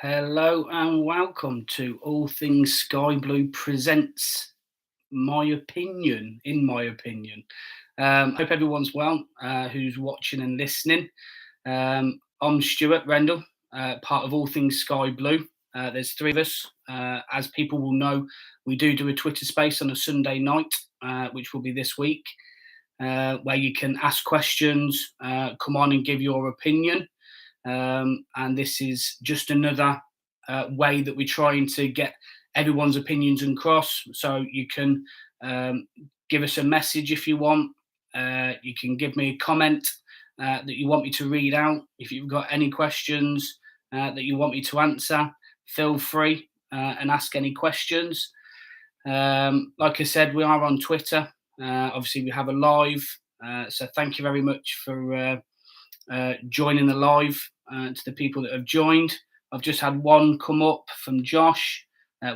Hello and welcome to All Things Sky Blue Presents My Opinion, in my opinion. Hope everyone's well who's watching and listening. I'm Stuart Rendell, part of All Things Sky Blue. There's three of us. As people will know, we do a Twitter space on a Sunday night, which will be this week, where you can ask questions, come on and give your opinion. And this is just another way that we're trying to get everyone's opinions across. So you can give us a message if you want. You can give me a comment that you want me to read out. If you've got any questions that you want me to answer, feel free and ask any questions. Like I said, we are on Twitter. Obviously, we have a live. So thank you very much for joining the live. To the people that have joined, I've just had one come up from Josh.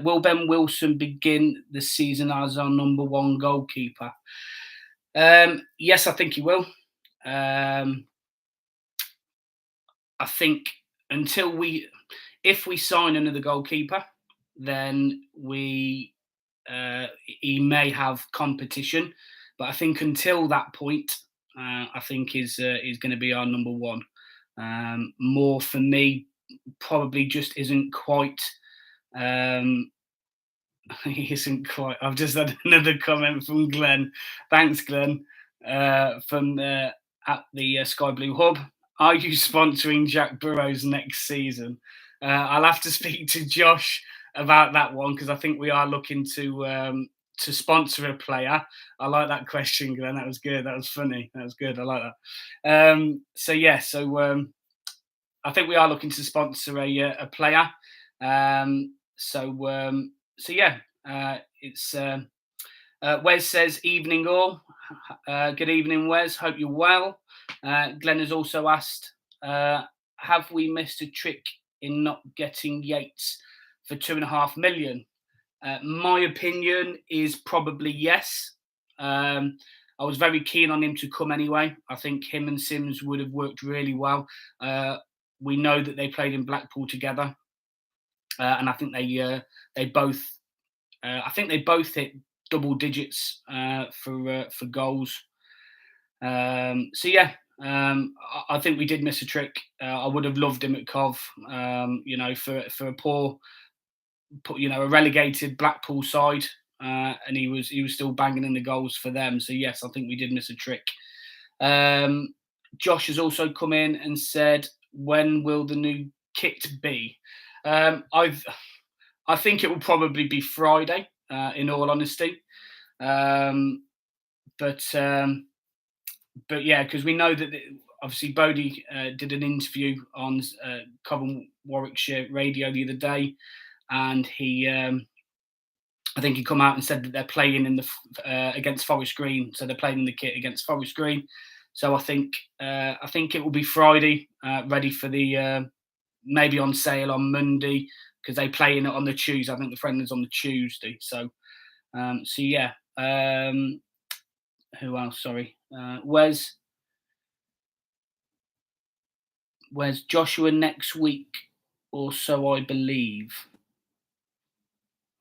Will Ben Wilson begin the season as our number one goalkeeper? Yes, I think he will. I think if we sign another goalkeeper, then he may have competition. But I think until that point, I think is going to be our number one. More for me, probably just isn't quite. He isn't quite. I've just had another comment from Glenn. Thanks, Glenn, from at the Sky Blue Hub. Are you sponsoring Jack Burrows next season? I'll have to speak to Josh about that one because I think we are looking to sponsor a player. I like that question, Glenn. That was good. That was funny. That was good. I like that. I think we are looking to sponsor a player. It's Wes says evening all. Good evening, Wes. Hope you're well. Glenn has also asked, have we missed a trick in not getting Yates for £2.5 million? My opinion is probably yes. I was very keen on him to come anyway. I think him and Sims would have worked really well. We know that they played in Blackpool together, and I think they both hit double digits for goals. I think we did miss a trick. I would have loved him at Cov. For a poor, a relegated Blackpool side, and he was still banging in the goals for them. So yes, I think we did miss a trick. Josh has also come in and said, when will the new kit be? I think it will probably be Friday, in all honesty. But yeah, because we know that obviously Bodie did an interview on Coventry Warwickshire radio the other day, and he I think he come out and said that they're playing in the against Forest Green, so they're playing in the kit against Forest Green. So I think it will be Friday, ready for the maybe on sale on Monday because they play in it on the Tuesday. I think the friendly's on the Tuesday. So yeah. Who else? Sorry, Where's Joshua next week or so? I believe.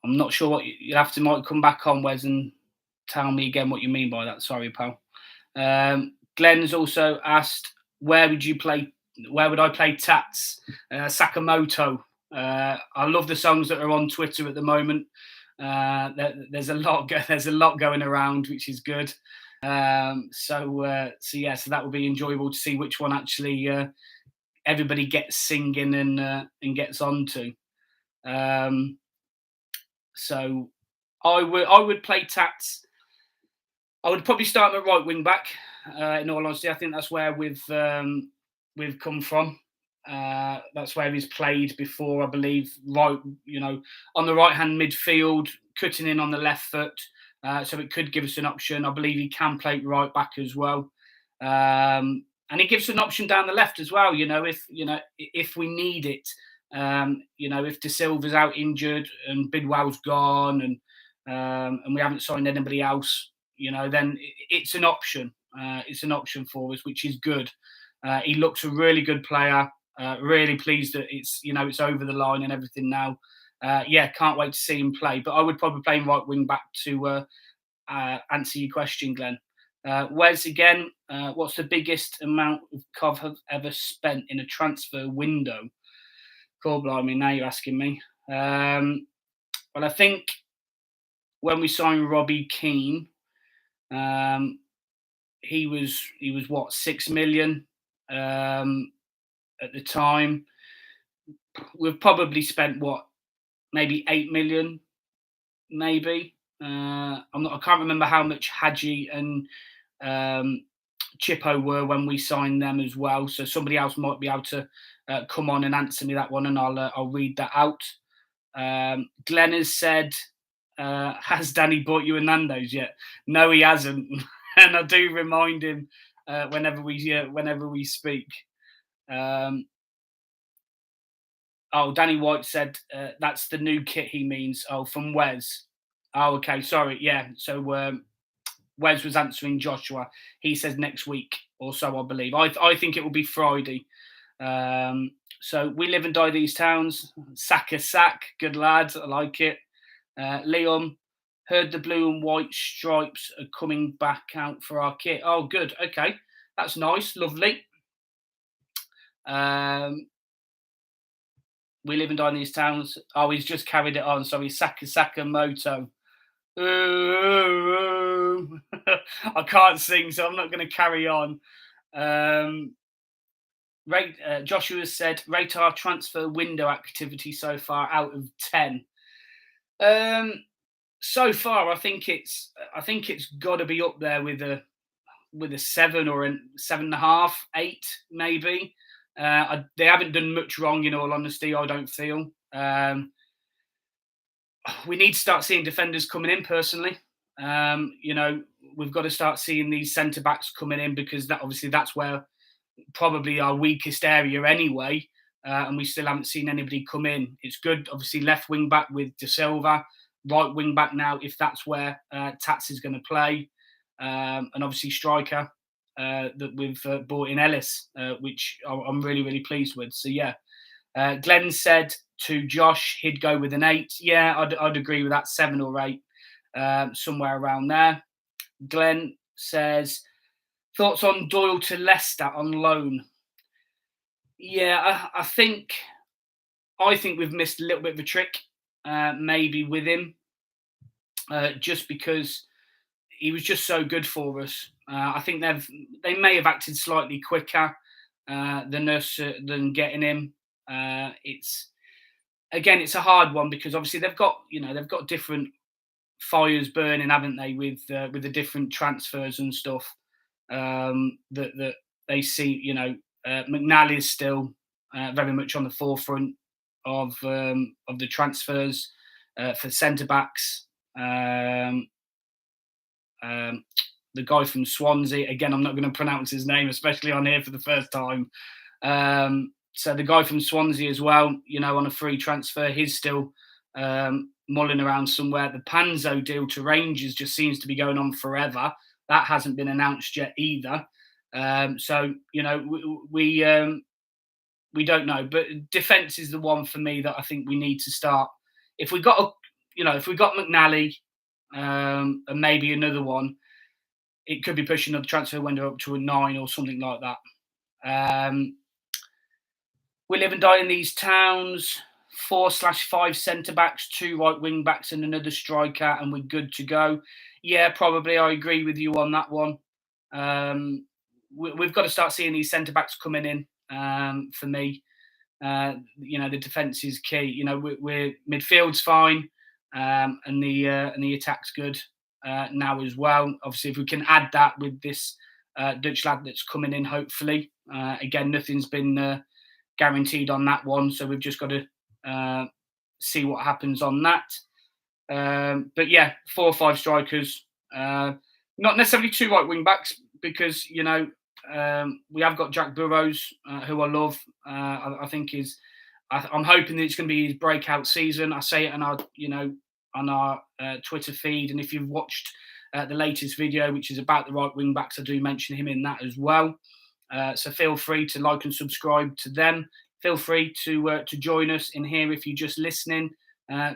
I'm not sure what you'll have to might come back on, Wes, and tell me again what you mean by that. Sorry, pal. Glenn has also asked, where would I play Tats? Sakamoto. I love the songs that are on Twitter at the moment. There's a lot going around, which is good. So that will be enjoyable to see which one actually everybody gets singing and gets onto. So I would play Tats. I would probably start at right wing back. In all honesty, I think that's where we've come from. That's where he's played before, I believe. Right, on the right hand midfield, cutting in on the left foot. So it could give us an option. I believe he can play right back as well. And it gives an option down the left as well. If we need it. If De Silva's out injured and Bidwell's gone and we haven't signed anybody else, then it's an option. It's an option for us, which is good. He looks a really good player. Really pleased that it's over the line and everything now. Yeah, can't wait to see him play. But I would probably play him right wing back to answer your question, Glenn. Wes again, what's the biggest amount of Cov have ever spent in a transfer window? Cool, blimey, now you're asking me. Well, I think when we signed Robbie Keane, he was what, 6 million at the time. We've probably spent what, maybe 8 million, maybe. I can't remember how much Hadji and Chippo were when we signed them as well. So somebody else might be able to come on and answer me that one, and I'll read that out. Glenn has said, has Danny bought you a Nando's yet? No, he hasn't, and I do remind him whenever we speak. Danny White said that's the new kit he means. Oh, from Wes. Oh, okay, sorry. Yeah, so Wes was answering Joshua. He says next week or so, I believe. I think it will be Friday. So we live and die these towns. Sack, good lads. I like it. Leon, heard the blue and white stripes are coming back out for our kit. Oh, good. Okay, that's nice. Lovely. We live and die in these towns. Oh, he's just carried it on. Sorry, Saka Moto. I can't sing, so I'm not going to carry on. Joshua said, rate our transfer window activity so far out of 10. So far, I think it's got to be up there with a 7 or a 7.5, 8 maybe. They haven't done much wrong, in all honesty, I don't feel. We need to start seeing defenders coming in, personally. We've got to start seeing these centre-backs coming in, because that's where probably our weakest area anyway, and we still haven't seen anybody come in. It's good, obviously, left wing-back with De Silva, right wing-back now, if that's where Tats is going to play, and obviously striker that we've brought in Ellis, which I'm really, really pleased with. So, yeah. Glenn said to Josh he'd go with an 8. Yeah, I'd agree with that, 7 or 8, somewhere around there. Glenn says, thoughts on Doyle to Leicester on loan? Yeah, I think we've missed a little bit of a trick, maybe with him, just because he was just so good for us. I think they may have acted slightly quicker than us than getting him. It's a hard one, because obviously they've got different fires burning, haven't they, with the different transfers and stuff that they see. McNally is still very much on the forefront of the transfers for centre backs. The guy from Swansea, again, I'm not going to pronounce his name, especially on here for the first time. So the guy from Swansea as well, on a free transfer, he's still mulling around somewhere. The Panzo deal to Rangers just seems to be going on forever. That hasn't been announced yet either. So we don't know. But defence is the one for me that I think we need to start. If we got McNally and maybe another one, it could be pushing the transfer window up to a 9 or something like that. We live and die in these towns. 4/5 centre backs, 2 right wing backs, and another striker, and we're good to go. Yeah, probably. I agree with you on that one. We've got to start seeing these centre backs coming in. For me, the defence is key. We're midfield's fine, and the attack's good now as well. Obviously, if we can add that with this Dutch lad that's coming in, hopefully. Again, nothing's been guaranteed on that one, so we've just got to see what happens on that. But yeah, 4 or 5 strikers, not necessarily 2 right wing backs, because we have got Jack Burrows, who I love. I think I'm hoping that it's going to be his breakout season. I say it on our Twitter feed, and if you've watched the latest video, which is about the right wing backs, I do mention him in that as well. So feel free to like and subscribe to them feel free to join us in here if you're just listening,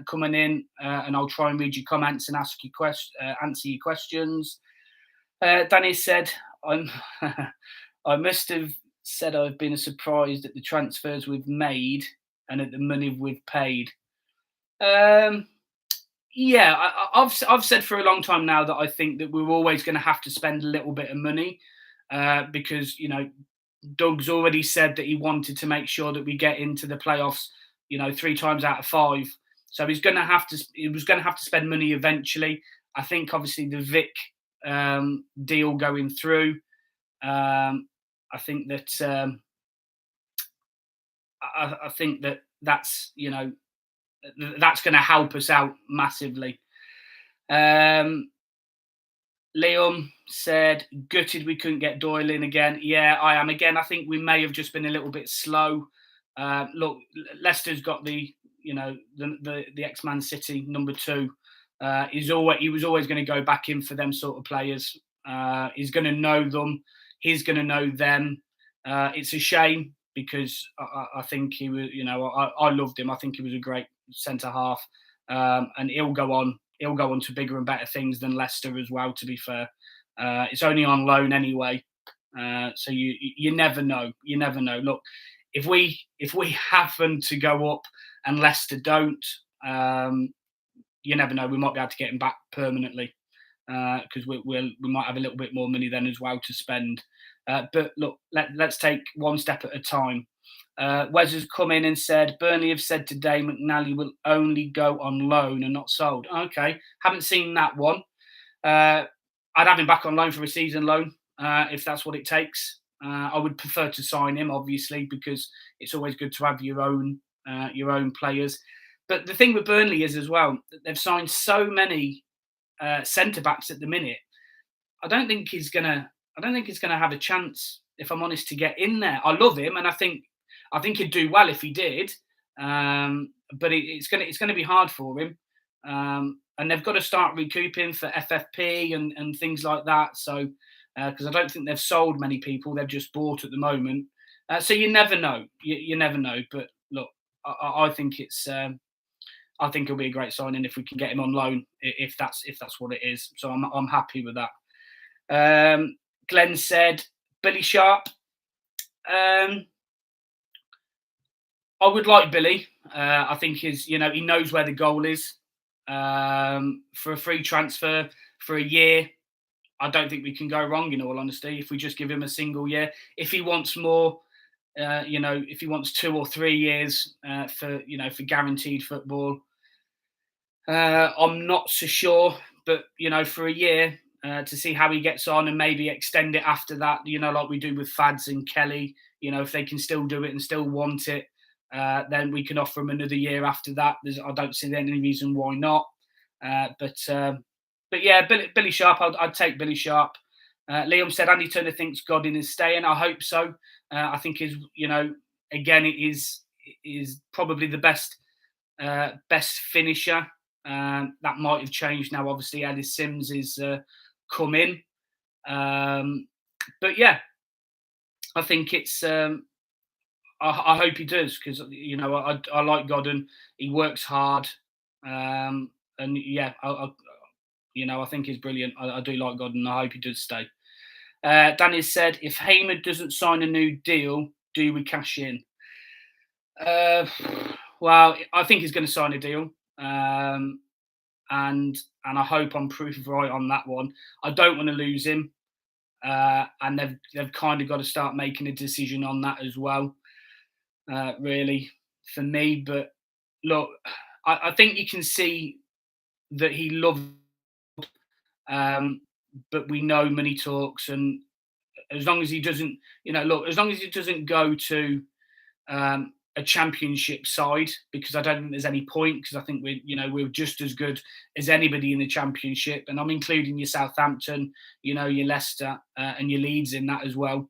coming in, and I'll try and read your comments and answer your questions. Danny said, "I'm I must have said I've been surprised at the transfers we've made and at the money we've paid." Um, yeah, I've said for a long time now that I think that we're always going to have to spend a little bit of money, because Doug's already said that he wanted to make sure that we get into the playoffs, 3 times out of 5. So he was going to have to spend money eventually. I think obviously the Vic deal going through. I think that I think that that's going to help us out massively. Liam said, gutted we couldn't get Doyle in again. Yeah, I am. Again, I think we may have just been a little bit slow. Look, Leicester's got the ex-Man City number 2. He was always going to go back in for them sort of players. He's going to know them. He's going to know them. It's a shame because I think he was, I loved him. I think he was a great centre half, and he'll go on to bigger and better things than Leicester as well. To be fair, it's only on loan anyway, so you never know. You never know. Look, if we happen to go up and Leicester don't, you never know. We might be able to get him back permanently because we might have a little bit more money then as well to spend. But look, let's take one step at a time. Wes has come in and said, Burnley have said today McNally will only go on loan and not sold. Okay, haven't seen that one. I'd have him back on loan for a season loan if that's what it takes. I would prefer to sign him, obviously, because it's always good to have your own players. But the thing with Burnley is as well, they've signed so many centre backs at the minute. I don't think he's gonna have a chance, if I'm honest, to get in there. I love him, and I think he'd do well if he did. But it's gonna be hard for him, and they've got to start recouping for FFP and things like that. So because I don't think they've sold many people, they've just bought at the moment. So you never know. You never know. But look, I think it's. I think it'll be a great signing if we can get him on loan, if that's what it is. So I'm happy with that. Glenn said, Billy Sharp. I would like Billy. I think he knows where the goal is. For a free transfer for a year, I don't think we can go wrong, in all honesty, if we just give him a single year. If he wants more, if he wants 2 or 3 years for guaranteed football, I'm not so sure. But, for a year, to see how he gets on and maybe extend it after that, like we do with Fads and Kelly, if they can still do it and still want it, then we can offer him another year after that. I don't see any reason why not. But yeah, Billy Sharp, I'd take Billy Sharp. Liam said Andy Turner thinks Godin is staying. I hope so. I think again, it is probably the best finisher. That might have changed now. Obviously, Ellis Sims is come in. But yeah, I think it's. I hope he does because I like Godden. He works hard, and yeah, I think he's brilliant. I do like Godden. I hope he does stay. Danny said, if Hamer doesn't sign a new deal, do we cash in? Well, I think he's going to sign a deal, and I hope I'm proved right on that one. I don't want to lose him, and they've kind of got to start making a decision on that as well. Really, for me, but look, I think you can see that he loves. But we know money talks, and as long as he doesn't, as long as he doesn't go to a championship side, because I don't think there's any point, because I think we're just as good as anybody in the championship, and I'm including your Southampton, your Leicester, and your Leeds in that as well.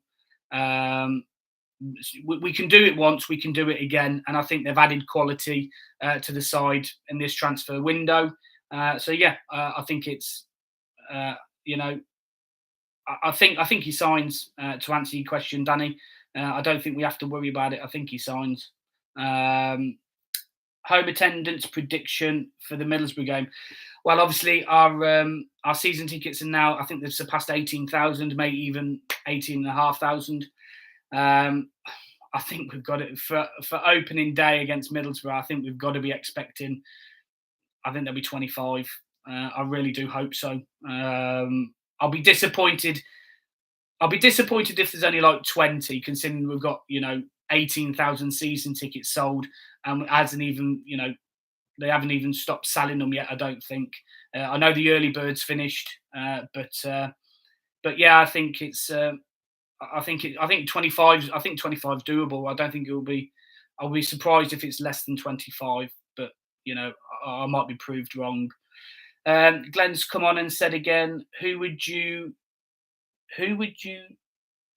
We can do it once, we can do it again, and I think they've added quality to the side in this transfer window. So yeah, I think it's. I think he signs, to answer your question, Danny. I don't think we have to worry about it. I think he signs. Um, Home attendance prediction for the Middlesbrough game. Well, obviously our season tickets are now, I think they've surpassed 18,000, maybe even 18,500. I think we've got it for opening day against Middlesbrough. I think we've got to be expecting. I think there'll be 25. I really do hope so. I'll be disappointed. I'll be disappointed if there's only like 20, considering we've got 18,000 season tickets sold, and it hasn't even they haven't even stopped selling them yet. I don't think. I know the early birds finished, but yeah, I think it's. I think 25. I think 25 is doable. I don't think it will be. I'll be surprised if it's less than 25, but I might be proved wrong. Glenn's come on and said again, who would you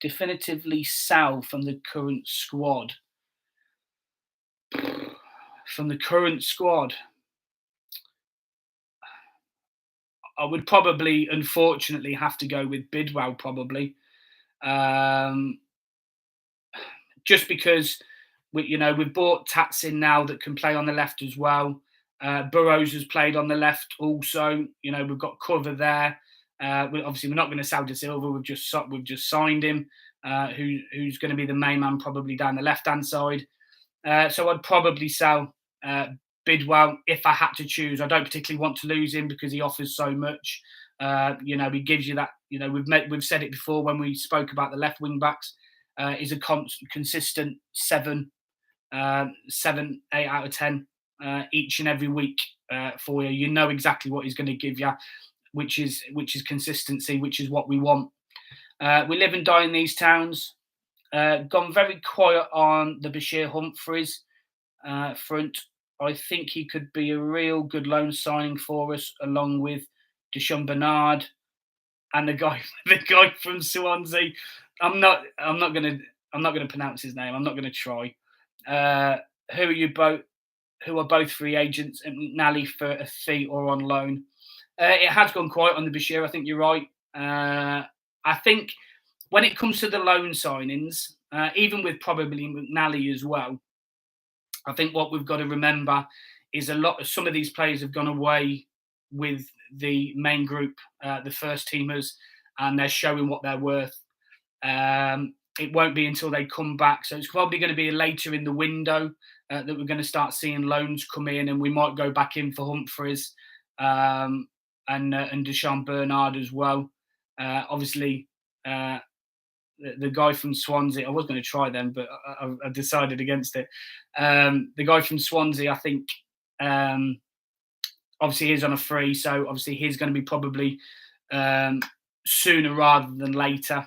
definitively sell from the current squad? From the current squad, I would probably, unfortunately, have to go with Bidwell, probably. Just because we've bought Tats in now that can play on the left as well. Burrows has played on the left also. We've got cover there. We're not going to sell De Silva. We've just signed him, who's going to be the main man probably down the left hand side. So I'd probably sell Bidwell if I had to choose. I don't particularly want to lose him because he offers so much. He gives you that. We've said it before when we spoke about the left wing backs. Is a consistent 7, 8 out of 10 each and every week for you. You know exactly what he's going to give you, which is consistency, which is what we want. We live and die in these towns. Gone very quiet on the Bashir Humphreys front. I think he could be a real good loan signing for us, along with Deshaun Bernard and the guy from Swansea. I'm not gonna pronounce his name. I'm not gonna try. Who are both free agents, and McNally for a fee or on loan. It has gone quiet on the Bashir. I think you're right. I think when it comes to the loan signings, even with probably McNally as well, I think what we've got to remember is some of these players have gone away with the main group, the first teamers, and they're showing what they're worth. It won't be until they come back. So it's probably going to be later in the window that we're going to start seeing loans come in, and we might go back in for Humphreys and Deshaun Bernard as well. Obviously, the guy from Swansea, I was going to try them, but I decided against it. The guy from Swansea, I think, obviously he's on a free, so obviously he's going to be probably sooner rather than later.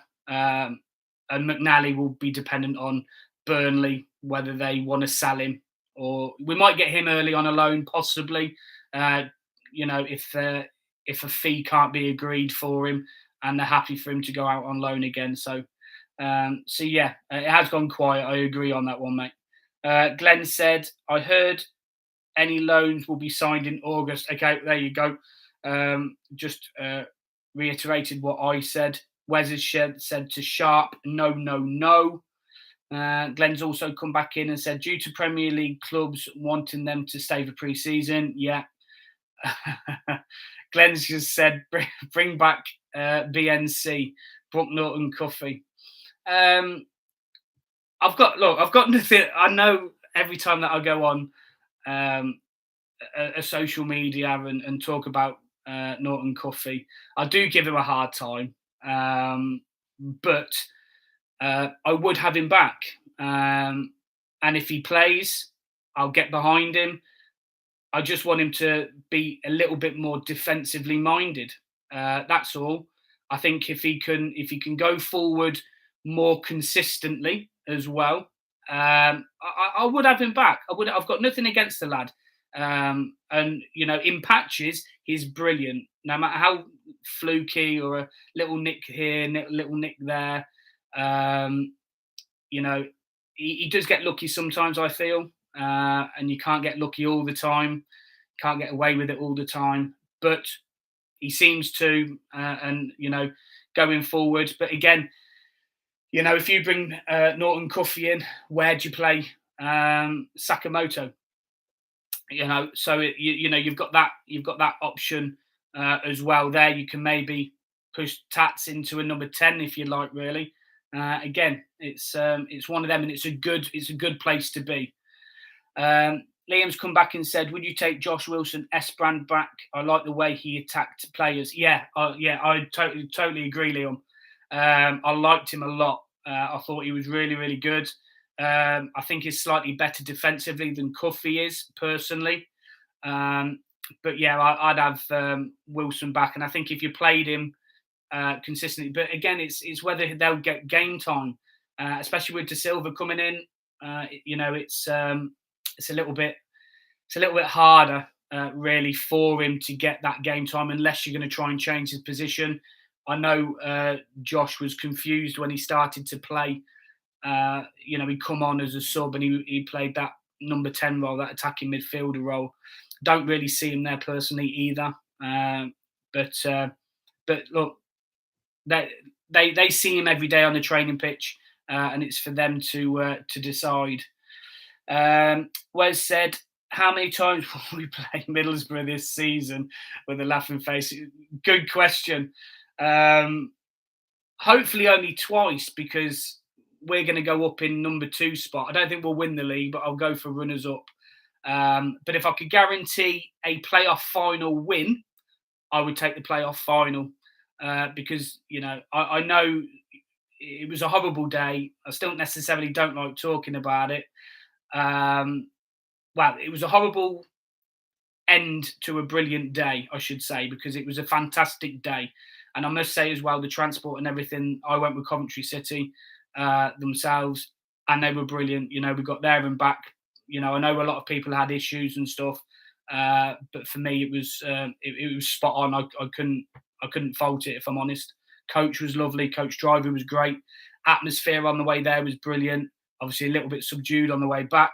And McNally will be dependent on Burnley, whether they want to sell him, or we might get him early on a loan, possibly. If a fee can't be agreed for him, and they're happy for him to go out on loan again. So yeah, it has gone quiet. I agree on that one, mate. Glenn said, I heard any loans will be signed in August. Okay, there you go. Just reiterated what I said. Wes has said to Sharp, no. Glenn's also come back in and said, due to Premier League clubs wanting them to stay for pre-season, yeah. Glenn's just said, bring back BNC, Brook Norton Coffee. I've got nothing. I know every time that I go on a social media and talk about Norton Coffee, I do give him a hard time. But I would have him back. And if he plays, I'll get behind him. I just want him to be a little bit more defensively minded. That's all. I think if he can go forward more consistently as well, I would have him back. I've got nothing against the lad. And in patches, he's brilliant. No matter how fluky or a little nick here, little nick there, he does get lucky sometimes, I feel. And you can't get lucky all the time, can't get away with it all the time, but he seems to, and going forward. But again, if you bring Norton Cuffy in, where do you play Sakamoto? So you've got that option as well there. You can maybe push Tats into a number 10 if you like, really. Again, it's one of them, and it's a good place to be. Liam's come back and said, "Would you take Josh Wilson S-brand back? I like the way he attacked players." Yeah, I totally agree, Liam. I liked him a lot. I thought he was really, really good. I think he's slightly better defensively than Cuffy is, personally. Um, but yeah, I'd have Wilson back, and I think if you played him consistently, but again, it's whether they'll get game time, especially with De Silva coming in. It's a little bit harder, really, for him to get that game time unless you're going to try and change his position. I know Josh was confused when he started to play. He come on as a sub and he played that number 10 role, that attacking midfielder role. Don't really see him there personally either. But look, they see him every day on the training pitch, and it's for them to decide. Wes said, "How many times will we play Middlesbrough this season?" With a laughing face. Good question. Hopefully only twice, because we're going to go up in number 2 spot. I don't think we'll win the league, but I'll go for runners up. But if I could guarantee a playoff final win, I would take the playoff final, because I know it was a horrible day. I still necessarily don't like talking about it. Well, it was a horrible end to a brilliant day, I should say, because it was a fantastic day. And I must say as well, the transport and everything, I went with Coventry City themselves, and they were brilliant. We got there and back. I know a lot of people had issues and stuff, but for me, it was spot on. I couldn't fault it, if I'm honest. Coach was lovely. Coach driver was great. Atmosphere on the way there was brilliant. Obviously, a little bit subdued on the way back,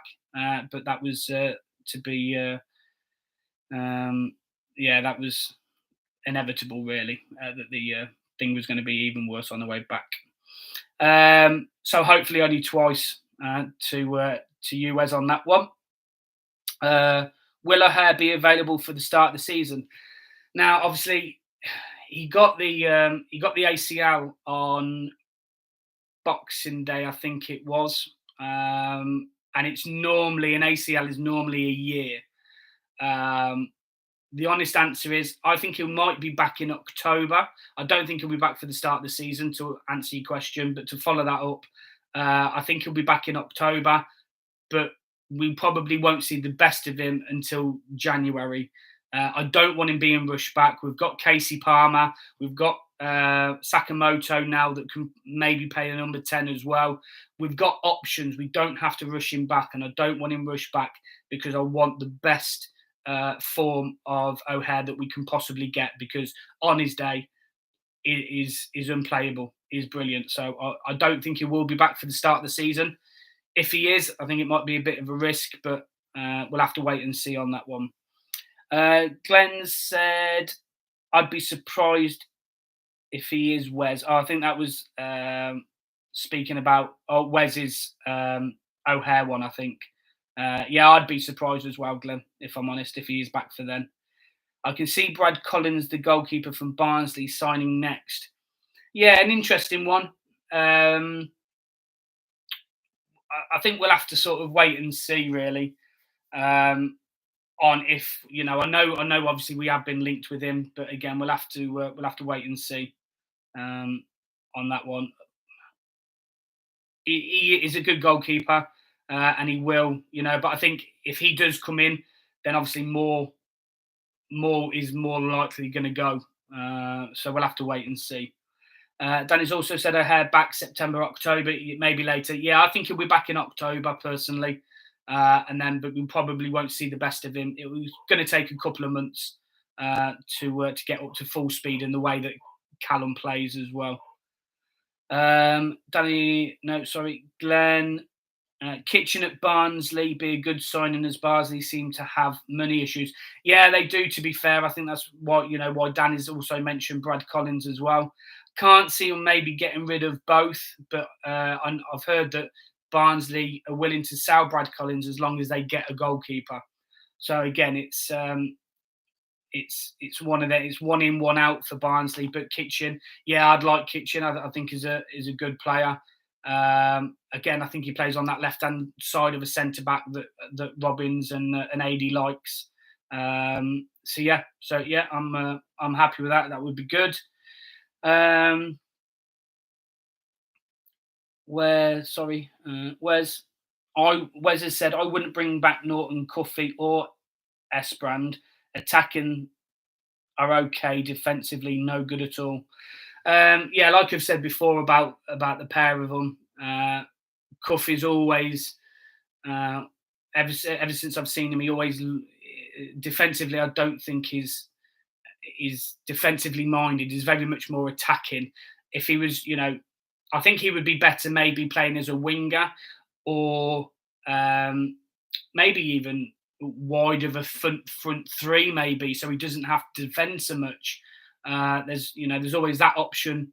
but that was to be. That was inevitable, really. That the thing was going to be even worse on the way back. So hopefully only twice to you, Wes, on that one. Will O'Hare be available for the start of the season? Now, obviously, he got the ACL on Boxing Day, I think it was, and it's normally an ACL is normally a year. The honest answer is, I think he might be back in October. I don't think he'll be back for the start of the season, to answer your question, but to follow that up, I think he'll be back in October, but we probably won't see the best of him until January. I don't want him being rushed back. We've got Casey Palmer. We've got Sakamoto now that can maybe play a number 10 as well. We've got options. We don't have to rush him back, and I don't want him rushed back because I want the best form of O'Hare that we can possibly get, because on his day, it is unplayable. He's brilliant. So I don't think he will be back for the start of the season. If he is, I think it might be a bit of a risk, but we'll have to wait and see on that one. Glenn said, "I'd be surprised if he is Wes." I think that was speaking about Wes's O'Hare one, I think. I'd be surprised as well, Glenn, if I'm honest, if he is back for then. I can see Brad Collins, the goalkeeper from Barnsley, signing next. Yeah, an interesting one. I think we'll have to sort of wait and see, really, on if I know. Obviously, we have been linked with him, but again, we'll have to wait and see on that one. He is a good goalkeeper, and he will, But I think if he does come in, then obviously more is more likely going to go. So we'll have to wait and see. Danny's also said O'Hare back September, October, maybe later. Yeah, I think he'll be back in October, personally. But we probably won't see the best of him. It was going to take a couple of months to get up to full speed in the way that Callum plays as well. Glenn, Kitchen at Barnsley be a good signing, as Barnsley seem to have money issues. Yeah, they do, to be fair. I think that's why Dan has also mentioned Brad Collins as well. Can't see them maybe getting rid of both, but I've heard that Barnsley are willing to sell Brad Collins as long as they get a goalkeeper. So again, it's one of them. It's one in, one out for Barnsley. But Kitchen, yeah, I'd like Kitchen. I think is a good player. Again, I think he plays on that left hand side of a centre back that Robbins and AD likes. So yeah, I'm happy with that. That would be good. Wes has said I wouldn't bring back Norton, Cuffy, or Esbrand. Attacking are okay, defensively no good at all. Yeah, like I've said before about the pair of them. Cuffy's always ever since I've seen him, he always defensively. I don't think he's defensively minded. He's very much more attacking. If he was, I think he would be better maybe playing as a winger or maybe even wide of a front three, maybe, so he doesn't have to defend so much. There's always that option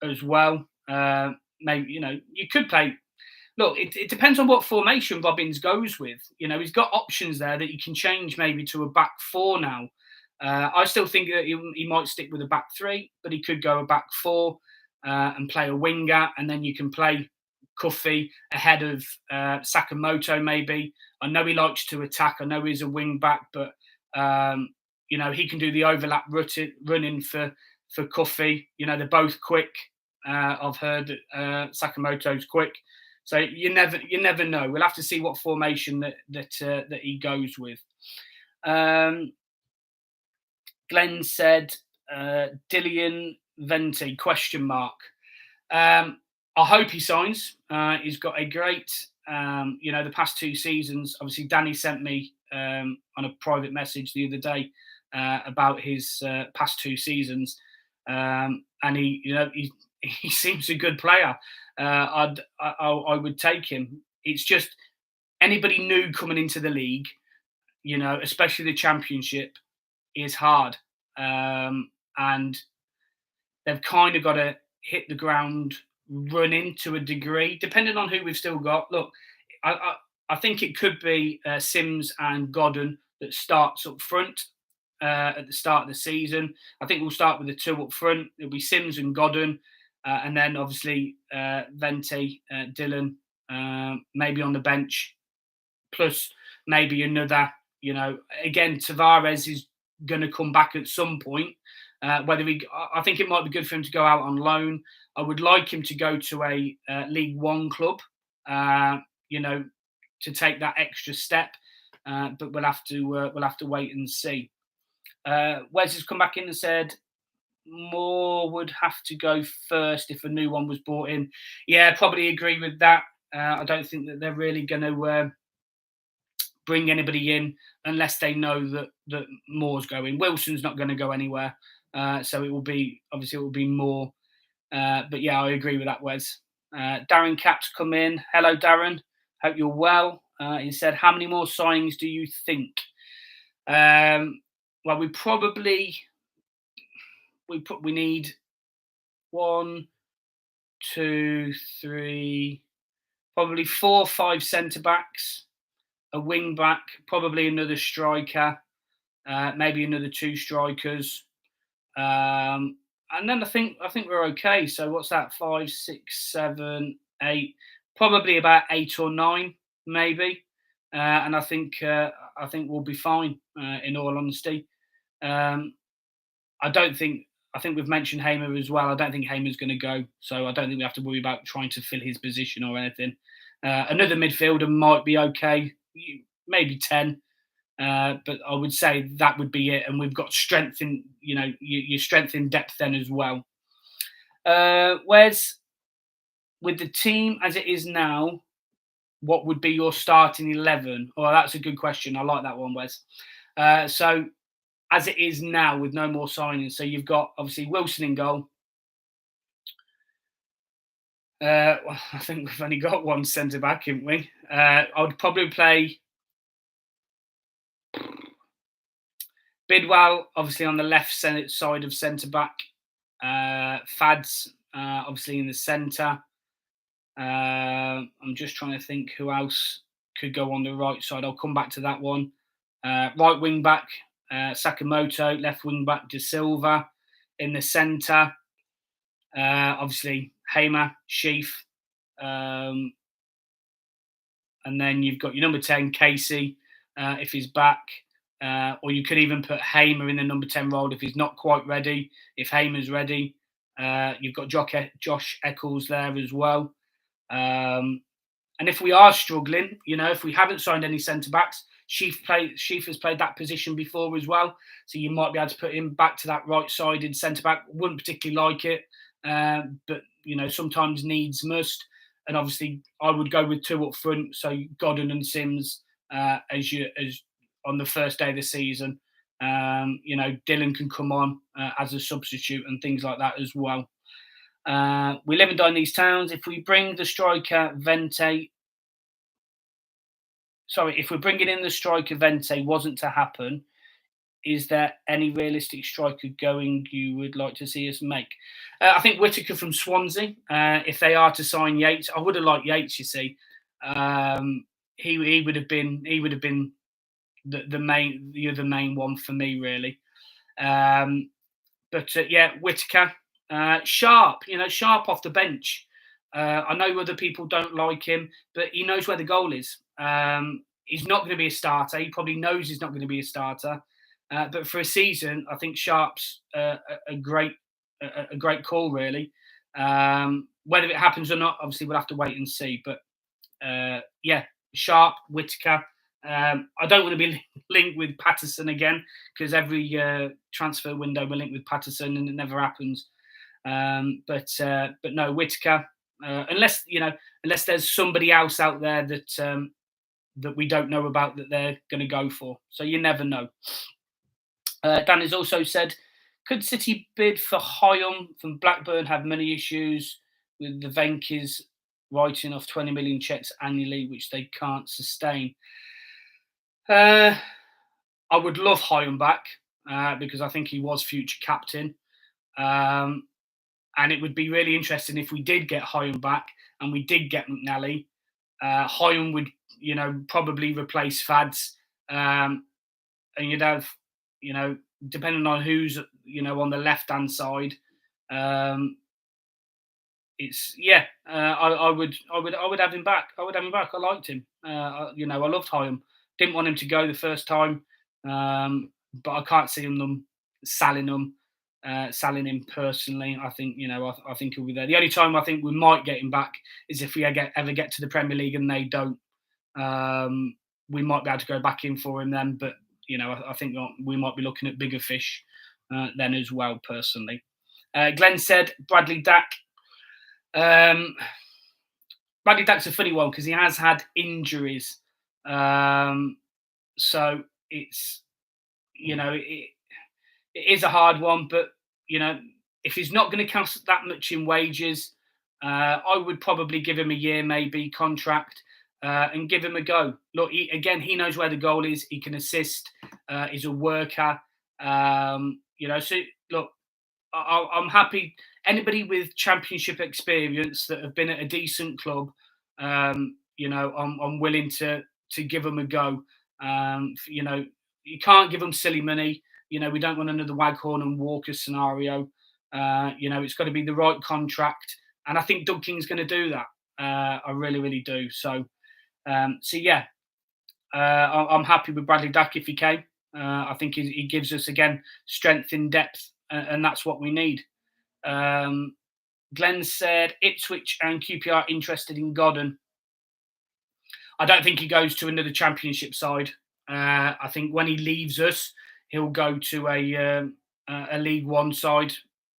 as well. Maybe you could play. Look, it depends on what formation Robbins goes with. He's got options there that you can change maybe to a back four now. I still think that he might stick with a back three, but he could go a back four and play a winger, and then you can play Cuffy ahead of Sakamoto maybe. I know he likes to attack. I know he's a wing back, but he can do the overlap running for Cuffy. They're both quick. I've heard that Sakamoto's quick. So you never know. We'll have to see what formation that he goes with. Glenn said, Dillian Venti, ? I hope he signs. He's got a great, the past 2 seasons. Obviously, Danny sent me on a private message the other day about his past 2 seasons, and he seems a good player. I would take him. It's just anybody new coming into the league, especially the Championship, is hard, and they've kind of got to hit the ground running to a degree, depending on who we've still got. Look, I think it could be Sims and Godden that starts up front at the start of the season. I think we'll start with the 2 up front. It'll be Sims and Godden, and then obviously Venti, Dylan, maybe on the bench, plus maybe another. Again, Tavares is going to come back at some point. I think it might be good for him to go out on loan. I would like him to go to a League One club, to take that extra step. But we'll have to wait and see. Wes has come back in and said Moore would have to go first if a new one was brought in. Yeah, probably agree with that. I don't think that they're really going to bring anybody in unless they know that Moore's going. Wilson's not going to go anywhere, so it will be Moore. But yeah, I agree with that, Wes. Darren Cap's come in. Hello, Darren. Hope you're well. He said, "How many more signings do you think?" Well, we need 1, 2, 3, probably 4 or 5 centre backs, a wing back, probably another striker, maybe another 2 strikers, and then I think we're okay. So what's that? 5, 6, 7, 8, probably about 8 or 9, maybe, and I think we'll be fine. In all honesty, I think we've mentioned Hamer as well. I don't think Hamer's going to go, so I don't think we have to worry about trying to fill his position or anything. Another midfielder might be okay, maybe 10, but I would say that would be it. And we've got strength in, your strength in depth then as well. Wes, with the team as it is now, what would be your starting 11? Oh, that's a good question. I like that one, Wes. So as it is now with no more signings, so you've got obviously Wilson in goal. I think we've only got one centre back, haven't we? I would probably play Bidwell, obviously on the left side of centre back. Fads, obviously in the centre. I'm just trying to think who else could go on the right side. I'll come back to that one. Right wing back, Sakamoto. Left wing back, De Silva. In the centre, obviously Hamer, Sheaf. Um, and then you've got your number 10, Casey, if he's back. Or you could even put Hamer in the number 10 role if he's not quite ready. If Hamer's ready, you've got Josh Eccles there as well. And if we are struggling, if we haven't signed any centre backs, Sheaf has played that position before as well. So you might be able to put him back to that right-sided centre back. Wouldn't particularly like it, but sometimes needs must. And obviously, I would go with two up front. So Godden and Sims as on the first day of the season. Dylan can come on as a substitute and things like that as well. We live and die in these towns. If we bring the striker Vente, if we're bringing in the striker Vente wasn't to happen, is there any realistic striker going you would like to see us make? I think Whittaker from Swansea. If they are to sign Yates, I would have liked Yates. You see, he would have been the main one for me really. But Whittaker. Sharp, Sharp off the bench. I know other people don't like him, but he knows where the goal is. He's not going to be a starter. He probably knows he's not going to be a starter. But for a season, I think Sharp's a great call, really. Whether it happens or not, obviously, we'll have to wait and see. But Sharp, Whittaker. I don't want to be linked with Patterson again because every transfer window we're linked with Patterson and it never happens. But no, Whittaker. Unless there's somebody else out there that we don't know about that they're going to go for. So you never know. Dan has also said, could City bid for Hyam from Blackburn? Have many issues with the Venkis writing off 20 million checks annually, which they can't sustain. I would love Hyam back because I think he was future captain. And it would be really interesting if we did get Hyam back and we did get McNally. Hyam would, probably replace Fads. And you'd have, depending on who's, on the left-hand side, I would have him back. I would have him back. I liked him. I loved Hyam. Didn't want him to go the first time, but I can't see them selling him personally. I think I think he'll be there. The only time I think we might get him back is if we ever get to the Premier League and they don't. We might be able to go back in for him then, but I think we might be looking at bigger fish then as well. Personally, Glenn said Bradley Dack. Bradley Dack's a funny one because he has had injuries. So it's, it is a hard one, but, if he's not going to cost that much in wages, I would probably give him a year, maybe contract and give him a go. Look, he knows where the goal is. He can assist. He's a worker. So look, I'm happy. Anybody with championship experience that have been at a decent club, I'm willing to give them a go. You can't give them silly money. We don't want another Waghorn and Walker scenario. It's got to be the right contract, and I think Doug King's going to do that. I really, really do. So I'm happy with Bradley Dack if he came. I think he gives us again strength in depth, and that's what we need. Glenn said Ipswich and QPR interested in Godden. I don't think he goes to another championship side. I think when he leaves us, he'll go to a League One side,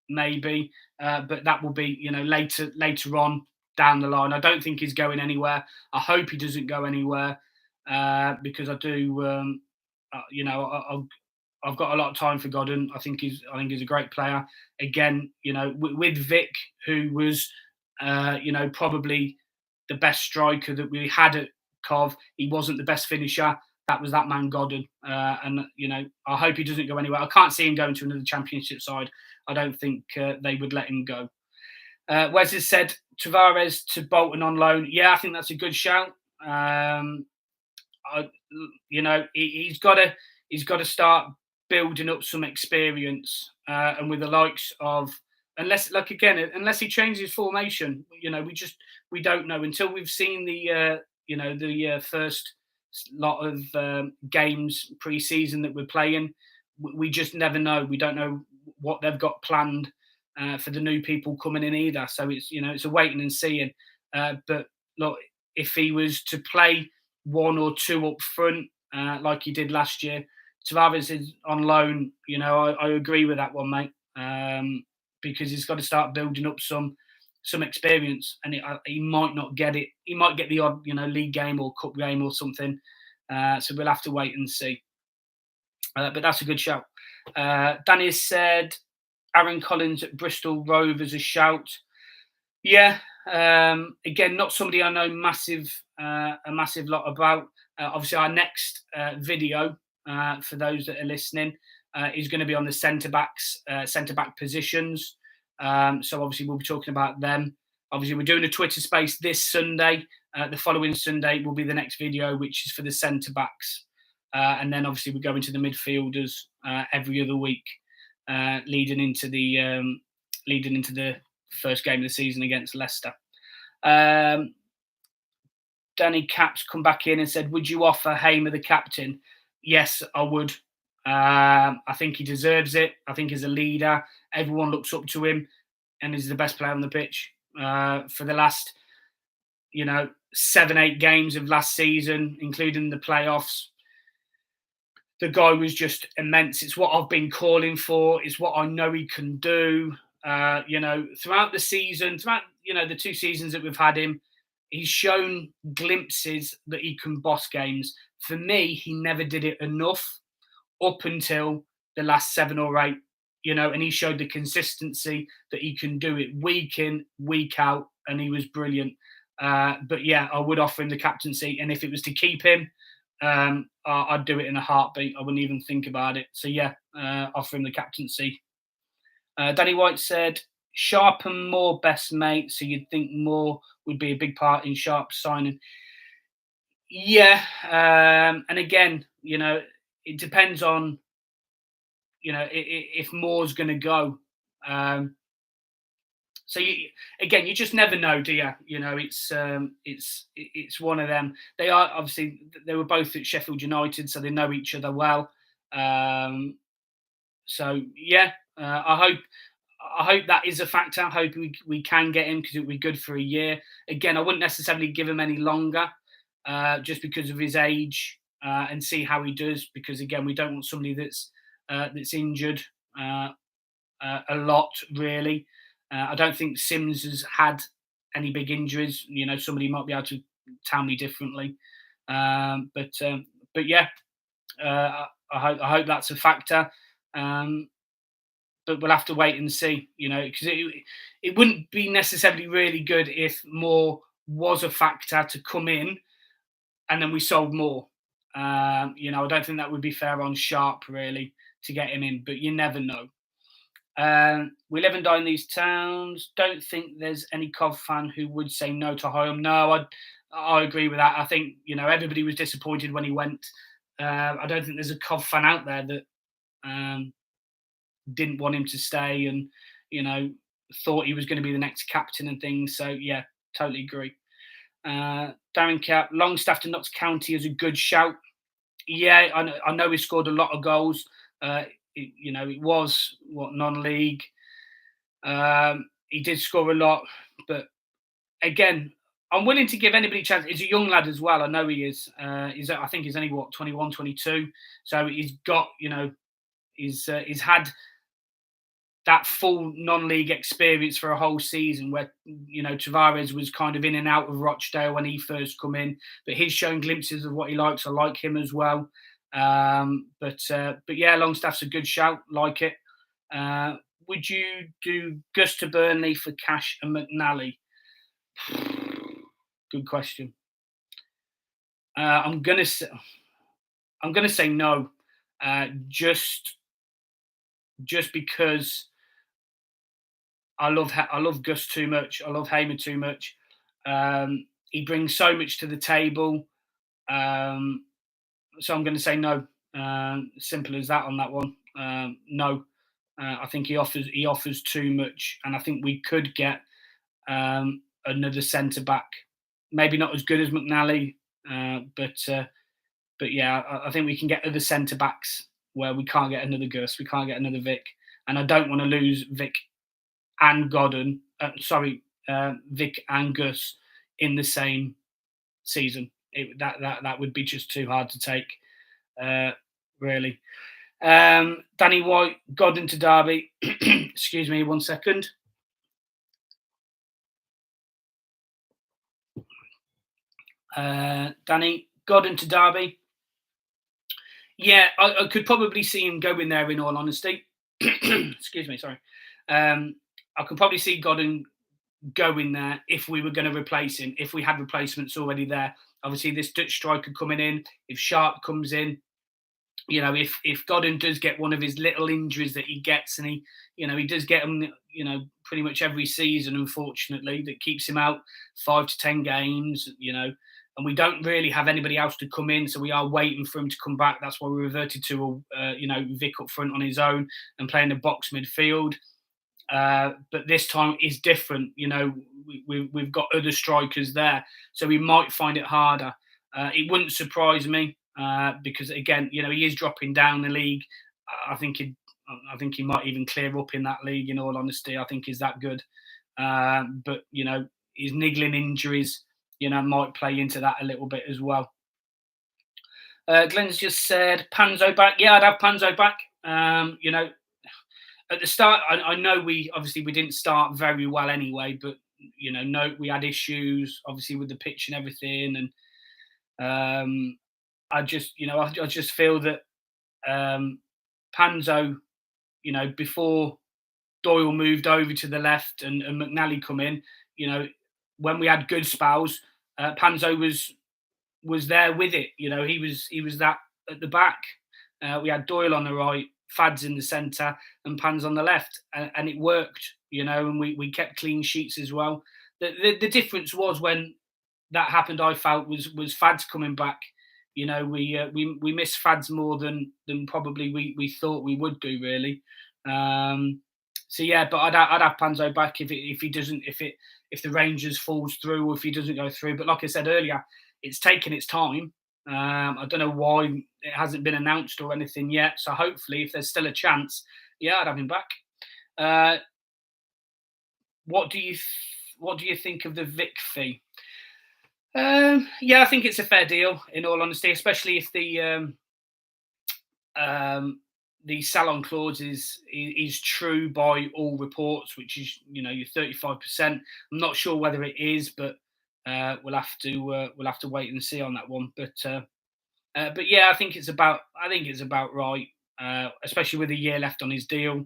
maybe, but that will be later on down the line. I don't think he's going anywhere. I hope he doesn't go anywhere because I do. I've got a lot of time for Godden. I think he's a great player. Again, with Vic, who was probably the best striker that we had at Cov. He wasn't the best finisher. that was that man Godden, and I hope he doesn't go anywhere. I can't see him going to another Championship side. I don't think they would let him go. Wes has said Tavares to Bolton on loan. Yeah, I think that's a good shout. He's got to start building up some experience, and with the likes of unless he changes formation, we don't know until we've seen the first lot of games pre-season that we're playing. We just never know. We don't know what they've got planned for the new people coming in either. So it's a waiting and seeing. But look, if he was to play one or two up front like he did last year, Tavares is on loan. I agree with that one, mate. Because he's got to start building up some experience, and he might not get it. He might get the odd, league game or cup game or something. So we'll have to wait and see. But that's a good shout. Danny has said Aaron Collins at Bristol Rovers a shout. Yeah. Again, not somebody I know a massive lot about. Obviously, our next video for those that are listening is going to be on the centre back positions. So obviously we'll be talking about them. Obviously, we're doing a Twitter space this Sunday. The following Sunday will be the next video, which is for the centre backs, and then obviously we go into the midfielders every other week, leading into the first game of the season against Leicester. Danny Caps come back in and said, would you offer Hamer the captain? Yes, I would. I think he deserves it. I think he's a leader. Everyone looks up to him, and he's the best player on the pitch. For the last, 7-8 games of last season, including the playoffs, the guy was just immense. It's what I've been calling for. It's what I know he can do. Throughout the season, the 2 seasons that we've had him, he's shown glimpses that he can boss games. For me, he never did it enough up until the last 7 or 8, and he showed the consistency that he can do it week in, week out, and he was brilliant. But yeah, I would offer him the captaincy, and if it was to keep him, I'd do it in a heartbeat. I wouldn't even think about it. So yeah, offer him the captaincy. Danny White said, Sharp and Moore best mate, so you'd think Moore would be a big part in Sharp's signing. Yeah, and again, it depends on, if Moore's going to go. So you just never know, do you? It's one of them. They were both at Sheffield United, so they know each other well. So yeah, I hope that is a factor. I hope we can get him, because it would be good for a year. Again, I wouldn't necessarily give him any longer, just because of his age, and see how he does. Because again, we don't want somebody that's injured a lot, really. I don't think Sims has had any big injuries. Somebody might be able to tell me differently. But yeah, I hope that's a factor. But we'll have to wait and see, because it wouldn't be necessarily really good if Moore was a factor to come in and then we sold Moore. I don't think that would be fair on Sharp, really, to get him in, but you never know. We live and die in these towns. Don't think there's any Cov fan who would say no to Hyam. No, I agree with that. I think, everybody was disappointed when he went. I don't think there's a Cov fan out there that didn't want him to stay and, thought he was going to be the next captain and things. So, yeah, totally agree. Darren Cap, Longstaff to Notts County is a good shout. Yeah, I know he scored a lot of goals. It was non-league. He did score a lot, but again, I'm willing to give anybody a chance. He's a young lad as well. I know he is. I think he's only 21, 22. So he's got, he's had that full non-league experience for a whole season, where Tavares was kind of in and out of Rochdale when he first come in, but he's shown glimpses of what he likes. I like him as well. But yeah, Longstaff's a good shout. Like it. Would you do Gus to Burnley for Cash and McNally? Good question. I'm gonna say I'm going to say no, just because I love Gus too much. I love Hamer too much. He brings so much to the table. Um, so I'm going to say no. Simple as that on that one. No, I think he offers too much, and I think we could get another centre back. Maybe not as good as McNally, but yeah, I think we can get other centre backs where we can't get another Gus, we can't get another Vic, and I don't want to lose Vic and Godden. Vic and Gus in the same season. That would be just too hard to take, really. Danny White, Godden to Derby. Excuse me, 1 second. Danny, Godden to Derby. Yeah, I could probably see him going there. In all honesty, excuse me, sorry. I could probably see Godden going there if we were going to replace him. If we had replacements already there, obviously this Dutch striker coming in. If Sharp comes in, if Godden does get one of his little injuries that he gets, and he does get them, pretty much every season, unfortunately, that keeps him out 5 to 10 games, and we don't really have anybody else to come in, so we are waiting for him to come back. That's why we reverted to Vic up front on his own and playing the box midfield. But this time is different. We've got other strikers there, so we might find it harder. It wouldn't surprise me because again, he is dropping down the league. I think he might even clear up in that league. In all honesty, I think he's that good. But his niggling injuries, might play into that a little bit as well. Glenn's just said Panzo back. Yeah, I'd have Panzo back. At the start, I know we didn't start very well anyway, but no, we had issues obviously with the pitch and everything, and I just feel that Panzo, before Doyle moved over to the left and McNally come in, when we had good spells, Panzo was there with it. He was that at the back. We had Doyle on the right, Fads in the centre, and Pans on the left, and it worked. And we kept clean sheets as well. The difference was when that happened, I felt was Fads coming back. We missed Fads more than probably we thought we would do, really. So yeah, but I'd have Panzo back if he doesn't, if the Rangers falls through, or if he doesn't go through. But like I said earlier, it's taken its time. I don't know why it hasn't been announced or anything yet. So hopefully, if there's still a chance, yeah, I'd have him back. What do you think of the Vic fee? Yeah, I think it's a fair deal. In all honesty, especially if the salon clause is true by all reports, which is your 35%. I'm not sure whether it is, but we'll have to wait and see on that one. But yeah, I think it's about right, especially with a year left on his deal.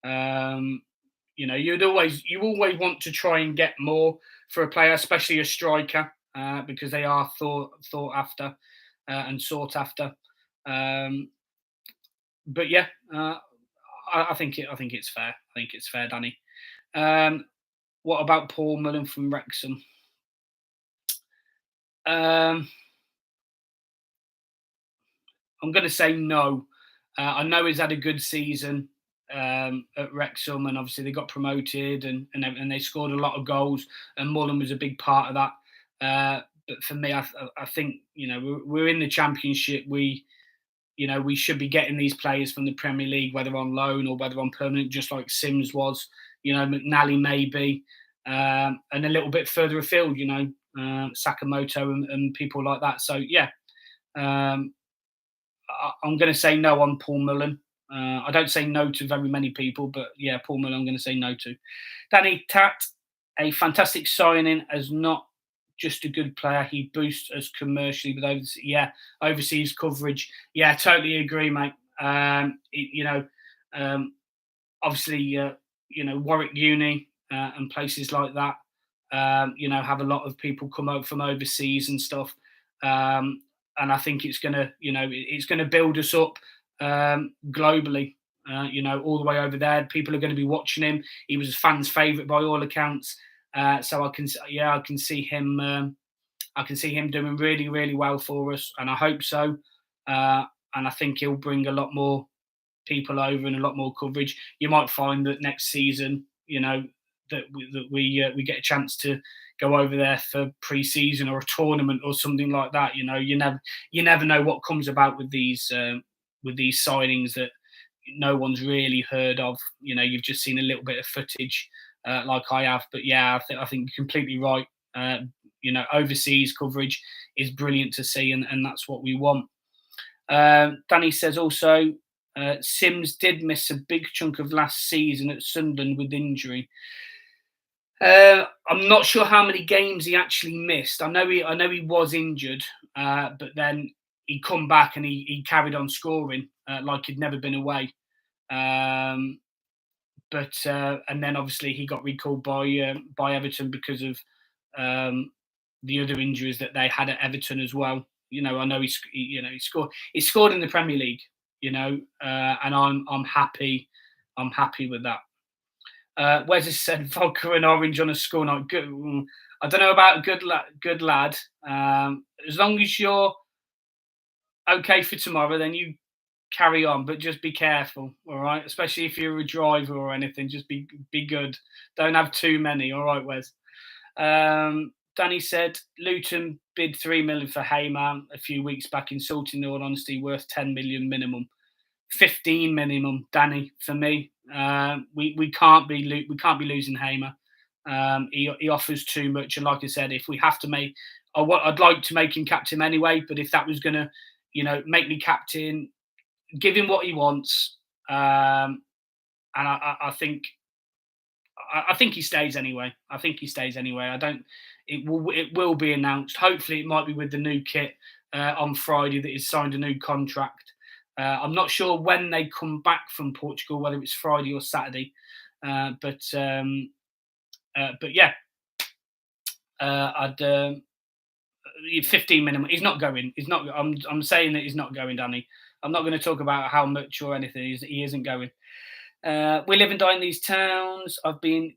You always want to try and get more for a player, especially a striker, because they are thought after and sought after. But yeah, I think it's fair. I think it's fair, Danny. What about Paul Mullen from Wrexham? I'm going to say no. I know he's had a good season at Wrexham, and obviously they got promoted and they scored a lot of goals, and Mullen was a big part of that. But for me, I think we're in the Championship. We should be getting these players from the Premier League, whether on loan or whether on permanent, just like Sims was. McNally maybe, and a little bit further afield. Sakamoto and people like that. So yeah. I'm going to say no on Paul Mullen. I don't say no to very many people, but yeah, Paul Mullen I'm going to say no to. Danny Tat, a fantastic signing, as not just a good player. He boosts us commercially with overseas coverage. Yeah, totally agree, mate. Obviously, Warwick Uni and places like that, have a lot of people come out from overseas and stuff. and I think it's gonna, it's gonna build us up globally. All the way over there, people are going to be watching him. He was fans' favourite by all accounts. So I can see him. I can see him doing really, really well for us, and I hope so. And I think he'll bring a lot more people over and a lot more coverage. You might find that next season, that we get a chance to go over there for pre-season or a tournament or something like that. You never know what comes about with these signings that no one's really heard of. You've just seen a little bit of footage, like I have. But yeah, I think you're completely right. Overseas coverage is brilliant to see, and that's what we want. Danny says also, Sims did miss a big chunk of last season at Sunderland with injury. I'm not sure how many games he actually missed. I know he was injured, but then he come back and he carried on scoring like he'd never been away. And then obviously he got recalled by Everton because of the other injuries that they had at Everton as well. I know he scored in the Premier League. And I'm happy. I'm happy with that. Wes has said vodka and orange on a school night. Good. I don't know about good lad. As long as you're okay for tomorrow, then you carry on, but just be careful, all right? Especially if you're a driver or anything, just be good. Don't have too many, all right, Wes? Danny said Luton bid 3 million for Heyman a few weeks back, insulting in all honesty, worth 10 million minimum. 15 minimum, Danny, for me. We can't be losing Hamer. He offers too much, and like I said, if we have to make, I'd like to make him captain anyway. But if that was gonna, make me captain, give him what he wants. And I think he stays anyway. I think he stays anyway. I don't. It will be announced. Hopefully, it might be with the new kit on Friday that he's signed a new contract. I'm not sure when they come back from Portugal, whether it's Friday or Saturday. But yeah, I'd 15 minimum. He's not going. He's not. I'm saying that he's not going, Danny. I'm not going to talk about how much or anything. He isn't going. We live and die in these towns. I've been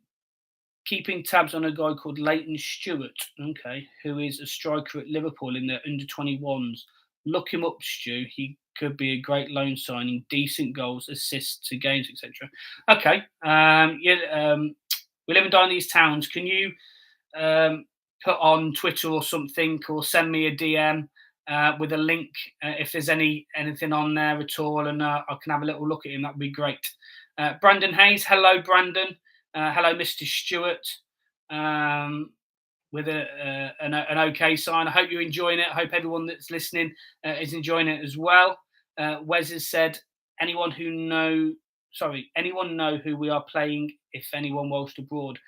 keeping tabs on a guy called Leighton Stuart, who is a striker at Liverpool in the under-21s. Look him up, Stu. He could be a great loan signing, decent goals, assists to games, etc. Okay. We live and die in these towns. Can you put on Twitter or something, or send me a DM with a link if there's anything on there at all, and I can have a little look at him? That'd be great. Brandon Hayes. Hello, Brandon. Hello, Mr. Stuart. With an okay sign. I hope you're enjoying it. I hope everyone that's listening is enjoying it as well. Wes has said, anyone know who we are playing if anyone whilst abroad?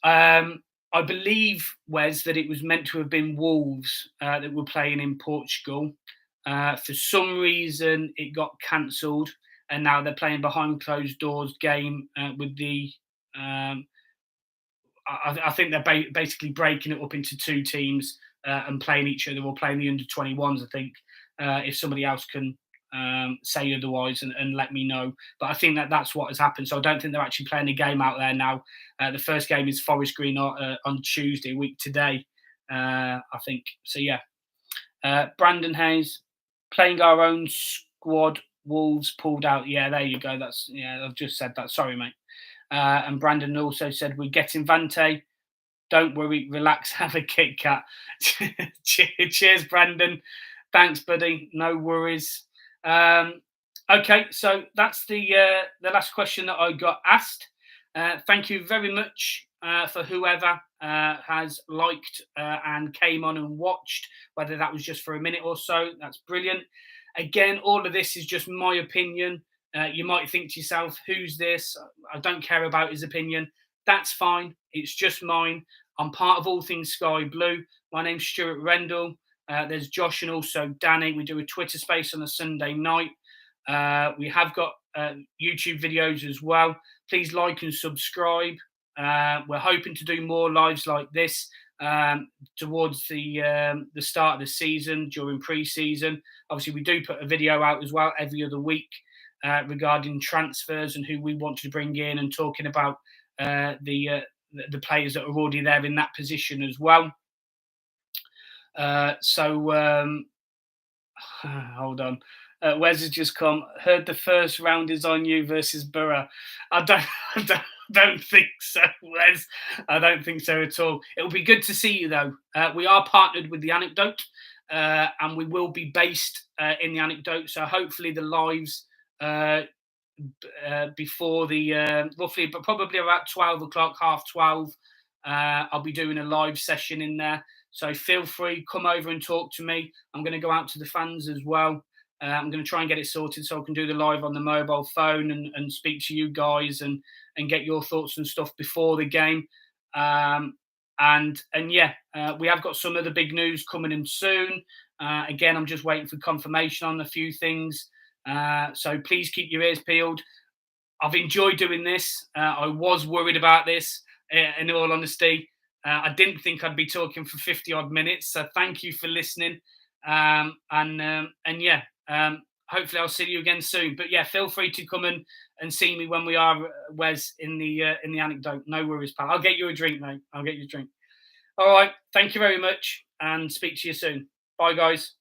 I believe, Wes, that it was meant to have been Wolves that were playing in Portugal. For some reason, it got cancelled, and now they're playing behind closed doors game with the... I think they're basically breaking it up into two teams and playing each other, or playing the under-21s, I think, if somebody else can say otherwise and let me know. But I think that's what has happened. So I don't think they're actually playing a game out there now. The first game is Forest Green on Tuesday, a week today, I think. So, yeah. Brandon Hayes, playing our own squad, Wolves pulled out. Yeah, there you go. I've just said that. Sorry, mate. And Brandon also said, we're getting Vante. Don't worry, relax, have a Kit Kat. Cheers, Brandon. Thanks, buddy. No worries. Okay, so that's the last question that I got asked. Thank you very much for whoever has liked and came on and watched, whether that was just for a minute or so. That's brilliant. Again, all of this is just my opinion. You might think to yourself, who's this? I don't care about his opinion. That's fine. It's just mine. I'm part of All Things Sky Blue. My name's Stuart Rendell. There's Josh and also Danny. We do a Twitter space on a Sunday night. We have got YouTube videos as well. Please like and subscribe. We're hoping to do more lives like this. towards the start of the season during pre-season. Obviously, we do put a video out as well every other week regarding transfers and who we want to bring in, and talking about the players that are already there in that position as well. Hold on. Wes has just come. Heard the first round is on you versus Borough. I don't, I don't think so, Wes. I don't think so at all. It'll be good to see you though. We are partnered with the Anecdote, and we will be based in the Anecdote. So hopefully the lives before the roughly, but probably about 12 o'clock, half 12. I'll be doing a live session in there. So feel free, come over and talk to me. I'm going to go out to the fans as well. I'm going to try and get it sorted so I can do the live on the mobile phone and speak to you guys and get your thoughts and stuff before the game. And yeah, we have got some other big news coming in soon. Again, I'm just waiting for confirmation on a few things. So please keep your ears peeled. I've enjoyed doing this. I was worried about this, in all honesty. I didn't think I'd be talking for 50 odd minutes. So thank you for listening. And yeah, hopefully I'll see you again soon. But yeah, feel free to come and see me when we are, Wes, in the Anecdote. No worries, pal. I'll get you a drink, mate. I'll get you a drink. All right. Thank you very much, and speak to you soon. Bye, guys.